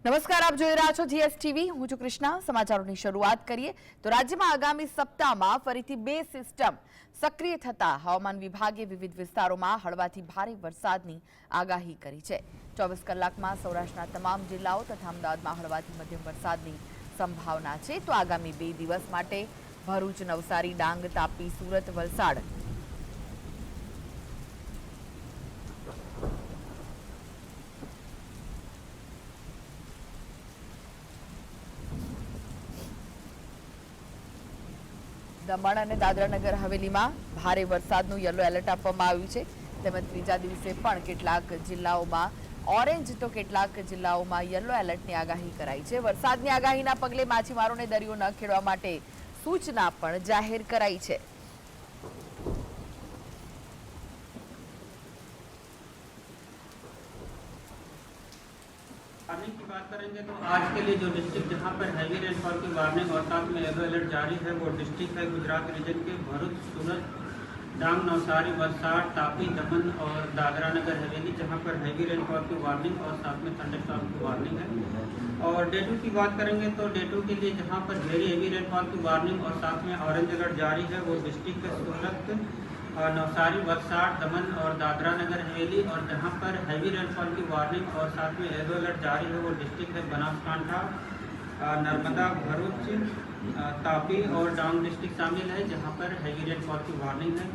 નમસ્કાર, આપ જોઈ રહ્યા છો જીએસટીવી. હું છું કૃષ્ણા. સમાચારોની શરૂઆત કરીએ તો રાજ્યમાં આગામી સપ્તાહમાં ફરીથી બે સિસ્ટમ સક્રિય થતા હવામાન વિભાગે વિવિધ વિસ્તારોમાં હળવાથી ભારે વરસાદની આગાહી કરી છે. 24 કલાકમાં સૌરાષ્ટ્રના તમામ જિલ્લાઓ તથા અમદાવાદમાં હળવાથી મધ્યમ વરસાદની સંભાવના છે. તો આગામી 2 દિવસ માટે ભરૂચ, નવસારી, ડાંગ, તાપી, સુરત, વલસાડ દમણ અને દાદરાનગર હવેલીમાં ભારે વરસાદનું યલો એલર્ટ આપવામાં આવ્યું છે. તેમજ ત્રીજા દિવસે પણ કેટલાક જિલ્લાઓમાં ઓરેન્જ તો કેટલાક જિલ્લાઓમાં યલો એલર્ટની આગાહી કરાઈ છે. વરસાદની આગાહીના પગલે માછીમારોને દરિયો ન ખેડવા માટે સૂચના પણ જાહેર કરાઈ છે. वार्निंग की बात करेंगे तो आज के लिए जो डिस्ट्रिक्ट जहां पर हैवी रेनफॉल की वार्निंग और साथ में येलो अलर्ट जारी है वो डिस्ट्रिक्ट है गुजरात रीजन के भरूच, सूरत, डांग, नवसारी, वलसाड़, तापी, दमन और दादरा नगर हवेली, जहां पर हैवी रेनफॉल की वार्निंग और साथ में थंडरस्टॉर्म की वार्निंग है। और डे 2 की बात करेंगे तो डे 2 के लिए जहां पर वेरी हैवी रेनफॉल की वार्निंग और साथ में ऑरेंज अलर्ट जारी है वो डिस्ट्रिक्ट है सूरत, नवसारी, वलसाड़, दमन और दादरा नगर हवेली, और जहां पर हैवी रेनफॉल की वार्निंग और साथ में येलो अलर्ट जारी है वो डिस्ट्रिक्ट है बनासकांठा, नर्मदा, भरूच, तापी और डांग डिस्ट्रिक्ट शामिल है जहां पर हैवी रेनफॉल की वार्निंग है।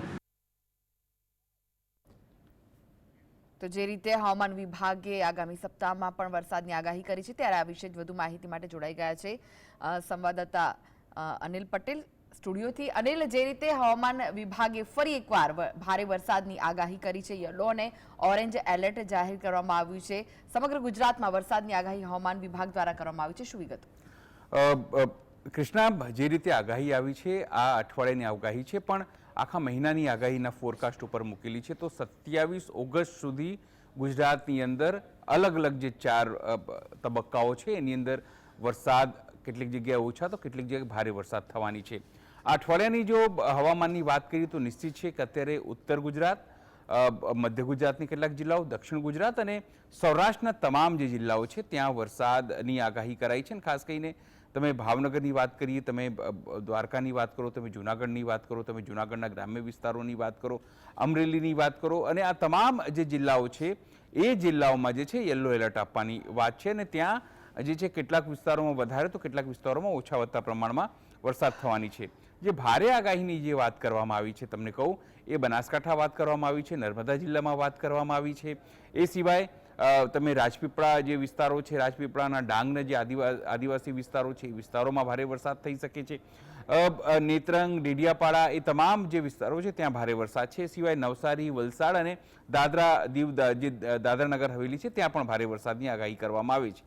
તો જે રીતે હવામાન વિભાગે આગામી સપ્તાહમાં પણ વરસાદની આગાહી કરી છે ત્યારે આ વિશે વધુ માહિતી માટે જોડાઈ ગયા છે સંવાદદાતા અનિલ પટેલ સ્ટુડિયોથી. અનિલ, જે રીતે હવામાન વિભાગે ફરી એકવાર ભારે વરસાદની આગાહી કરી છે, યલો અને ઓરેન્જ એલર્ટ જાહેર કરવામાં આવ્યું છે, સમગ્ર ગુજરાતમાં વરસાદની આગાહી હવામાન વિભાગ દ્વારા કરવામાં આવી છે, શું વિગત? કૃષ્ણા, જે રીતે આગાહી આવી છે આ અઠવાડિયાની આગાહી છે, પણ આખા મહિનાની આગાહીના ફોરકાસ્ટ ઉપર મૂકેલી છે. તો 27 ઓગસ્ટ સુધી ગુજરાતની અંદર અલગ અલગ જે 4 તબક્કાઓ છે એની અંદર વરસાદ કેટલીક જગ્યાએ ઓછા તો કેટલીક જગ્યાએ ભારે વરસાદ થવાની છે. આ અઠવાડિયાની જો હવામાનની વાત કરીએ તો નિશ્ચિત છે કે અત્યારે ઉત્તર ગુજરાત, મધ્ય ગુજરાતની કેટલાક જિલ્લાઓ, દક્ષિણ ગુજરાત અને સૌરાષ્ટ્રના તમામ જે જિલ્લાઓ છે ત્યાં વરસાદની આગાહી કરાઈ છે. ખાસ કરીને તમે ભાવનગરની વાત કરીએ, તમે દ્વારકાની વાત કરો, તમે જૂનાગઢની વાત કરો, તમે જૂનાગઢના ગ્રામ્ય વિસ્તારોની વાત કરો, અમરેલીની વાત કરો, અને આ તમામ જે જિલ્લાઓ છે એ જિલ્લાઓમાં જે છે યલો એલર્ટ આપવાની વાત છે. અને ત્યાં જે છે કેટલાક વિસ્તારોમાં વધારે તો કેટલાક વિસ્તારોમાં ઓછા વધતા પ્રમાણમાં વરસાદ થવાની છે. જે ભારે આગાહીની જે વાત કરવામાં આવી છે તમને કહું એ બનાસકાંઠા વાત કરવામાં આવી છે, નર્મદા જિલ્લામાં વાત કરવામાં આવી છે. એ સિવાય તમે રાજપીપળા જે વિસ્તારો છે, રાજપીપળાના ડાંગના જે આદિવાસી વિસ્તારો છે એ વિસ્તારોમાં ભારે વરસાદ થઈ શકે છે. નેત્રંગ, ડેડિયાપાડા એ તમામ જે વિસ્તારો છે ત્યાં ભારે વરસાદ છે. સિવાય નવસારી, વલસાડ અને દાદરાનગર હવેલી છે ત્યાં પણ ભારે વરસાદની આગાહી કરવામાં આવી છે.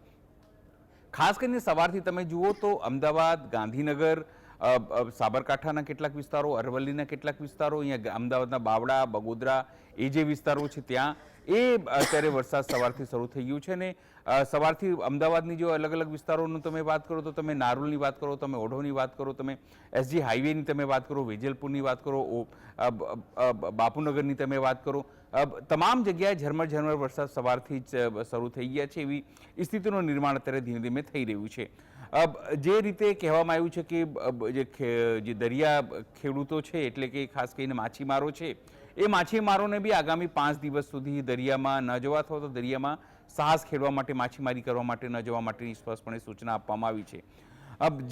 ખાસ કરીને સવારથી તમે જુઓ તો અમદાવાદ, ગાંધીનગર, સાબરકાંઠાના કેટલાક વિસ્તારો, અરવલ્લીના કેટલાક વિસ્તારો, અહીંયા અમદાવાદના બાવડા, બગોદરા એ જે વિસ્તારો છે ત્યાં અત્યારે વરસાદ સવારથી શરૂ થઈ ગયું છે. અને સવારથી અમદાવાદની જો અલગ અલગ વિસ્તારોનું તમે વાત કરો તો તમે નારોલની વાત કરો, તમે ઓઢવની વાત કરો, તમે એસજી હાઈવેની તમે વાત કરો, વેજલપુરની વાત કરો, બાપુનગરની તમે વાત કરો, તમામ જગ્યાએ ઝરમર ઝરમર વરસાદ સવારથી જ શરૂ થઈ ગયા છે. એવી સ્થિતિનું નિર્માણ અત્યારે ધીમે ધીમે થઈ રહ્યું છે. જે રીતે કહેવામાં આવ્યું છે કે જે દરિયા ખેડૂતો છે એટલે કે ખાસ કરીને માછીમારો છે એ માછીમારોને બી આગામી 5 દિવસ સુધી દરિયામાં ન જવા અથવા તો દરિયામાં સાહસ ખેડવા માટે, માછીમારી કરવા માટે ન જવા માટેની સ્પષ્ટપણે સૂચના આપવામાં આવી છે.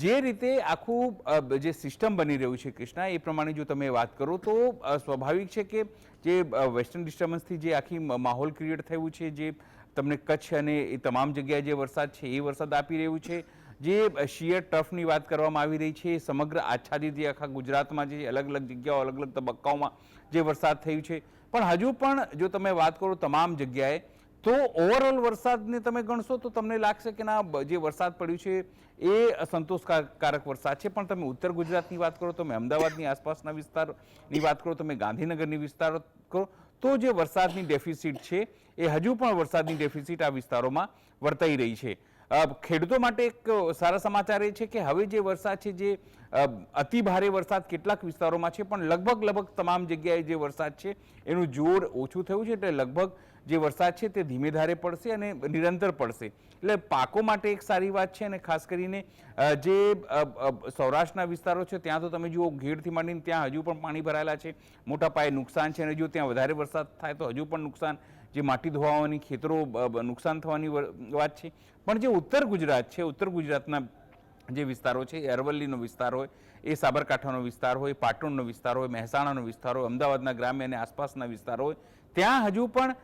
જે રીતે આખું જે સિસ્ટમ બની રહ્યું છે કૃષ્ણા, એ પ્રમાણે જો તમે વાત કરો તો સ્વાભાવિક છે કે જે વેસ્ટર્ન ડિસ્ટર્બન્સથી જે આખી માહોલ ક્રિએટ થયું છે, જે તમને કચ્છ અને એ તમામ જગ્યાએ જે વરસાદ છે એ વરસાદ આપી રહ્યું છે. જે શિયર ટફની વાત કરવામાં આવી રહી છે, સમગ્ર આચ્છાદિત જે આખા ગુજરાતમાં જે અલગ અલગ જગ્યાઓ, અલગ અલગ તબક્કાઓમાં જે વરસાદ થયું છે, પણ હજુ પણ જો તમે વાત કરો તમામ જગ્યાએ તો ઓવરઓલ વરસાદને તમે ગણશો તો તમને લાગશે કે ના, જે વરસાદ પડ્યું છે એ સંતોષકારક વરસાદ છે. પણ તમે ઉત્તર ગુજરાતની વાત કરો, તમે અમદાવાદની આસપાસના વિસ્તારની વાત કરો, તમે ગાંધીનગરની વિસ્તાર કરો તો જે વરસાદની ડેફિસિટ છે એ હજુ પણ વરસાદની ડેફિસિટ આ વિસ્તારોમાં વર્તાઈ રહી છે. ખેડૂતો માટે એક સારા સમાચાર એ છે કે હવે જે વરસાદ છે જે અતિ ભારે વરસાદ કેટલાક વિસ્તારોમાં છે, પણ લગભગ તમામ જગ્યાએ જે વરસાદ છે એનું જોર ઓછું થયું છે. એટલે લગભગ જે વરસાદ છે તે ધીમે ધારે પડશે અને નિરંતર પડશે. એટલે પાકો માટે એક સારી વાત છે. અને ખાસ કરીને જે સૌરાષ્ટ્રના વિસ્તારો છે ત્યાં તો તમે જુઓ ઘેડથી માંડીને ત્યાં હજુ પણ પાણી ભરાયેલા છે, મોટા પાયે નુકસાન છે. અને જો ત્યાં વધારે વરસાદ થાય તો હજુ પણ નુકસાન, જે માટી ધોવાવાની, ખેતરો નુકસાન થવાની વાત છે. પણ જે ઉત્તર ગુજરાત છે, ઉત્તર ગુજરાતના જે વિસ્તારો છે, એ અરવલ્લીનો વિસ્તાર હોય, એ સાબરકાંઠાનો વિસ્તાર હોય, પાટણનો વિસ્તાર હોય, મહેસાણાનો વિસ્તાર હોય, અમદાવાદના ગ્રામ્ય અને આસપાસના વિસ્તારો હોય, ત્યાં હજુ પણ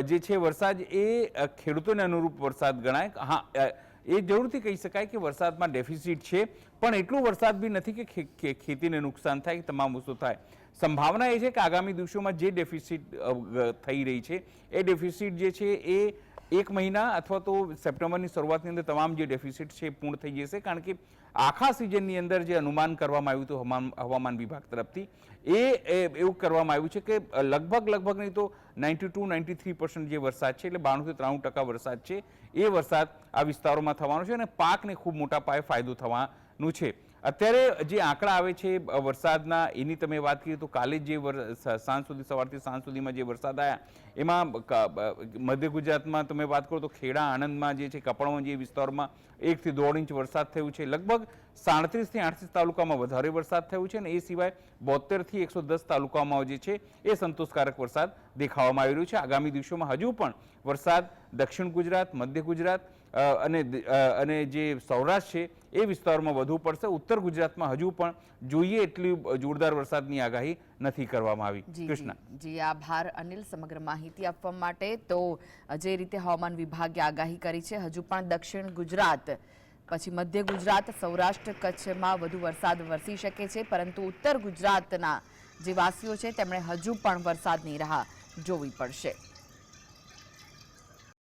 જે છે વરસાદ એ ખેડૂતોને અનુરૂપ વરસાદ ગણાય. હા, એ જરૂરથી કહી શકાય કે વરસાદમાં ડેફિસિટ છે, પણ એટલું વરસાદ બી નથી કે ખેતીને નુકસાન થાય, કે તમામ વસ્તુ થાય. સંભાવના એ છે કે આગામી દિવસોમાં જે ડેફિસિટ થઈ રહી છે એ ડેફિસિટ જે છે એ 1 મહિના અથવા તો સપ્ટેમ્બરની શરૂઆતની અંદર તમામ જે ડેફિસિટ છે પૂર્ણ થઈ જશે. કારણ કે આખા સિઝનની અંદર જે અનુમાન કરવામાં આવ્યું હતું હવામાન વિભાગ તરફથી, એવું કરવામાં આવ્યું છે કે લગભગ નહીં તો 92-93% જે વરસાદ છે, એટલે 92 થી 93% વરસાદ છે, એ વરસાદ આ વિસ્તારોમાં થવાનો છે અને પાકને ખૂબ મોટા પાયે ફાયદો થવાનું છે. અત્યારે જે આંકડા આવે છે વરસાદના, એની તમે વાત કરીએ તો કાલે જે સાંજ સુધી, સવારથી સાંજ સુધીમાં જે વરસાદ આવ્યા એમાં મધ્ય ગુજરાતમાં તમે વાત કરો તો ખેડા, આણંદમાં જે છે, કપડવંજ જે વિસ્તારમાં 1 થી 1.5 ઇંચ વરસાદ થયું છે. લગભગ 37 થી 38 તાલુકામાં વધારે વરસાદ થયું છે. અને એ સિવાય 72 થી 110 તાલુકામાં જે છે એ સંતોષકારક વરસાદ દેખાવામાં આવી રહ્યો છે. આગામી દિવસોમાં હજુ પણ વરસાદ દક્ષિણ ગુજરાત, મધ્ય ગુજરાત અને જે સૌરાષ્ટ્ર છે એ વિસ્તારોમાં વધુ પડશે. ઉત્તર ગુજરાતમાં હજુ પણ જોઈએ એટલી જોરદાર વરસાદની આગાહી નથી કરવામાં આવી. કૃષ્ણા જી, આભાર અનિલ સમગ્ર માહિતી આપવા માટે. તો જે રીતે હવામાન વિભાગે આગાહી કરી છે, હજુ પણ દક્ષિણ ગુજરાત, પછી મધ્ય ગુજરાત, સૌરાષ્ટ્ર, કચ્છમાં વધુ વરસાદ વરસી શકે છે, પરંતુ ઉત્તર ગુજરાતના જે વાસીઓ છે તેમણે હજુ પણ વરસાદની રાહ જોવી પડશે.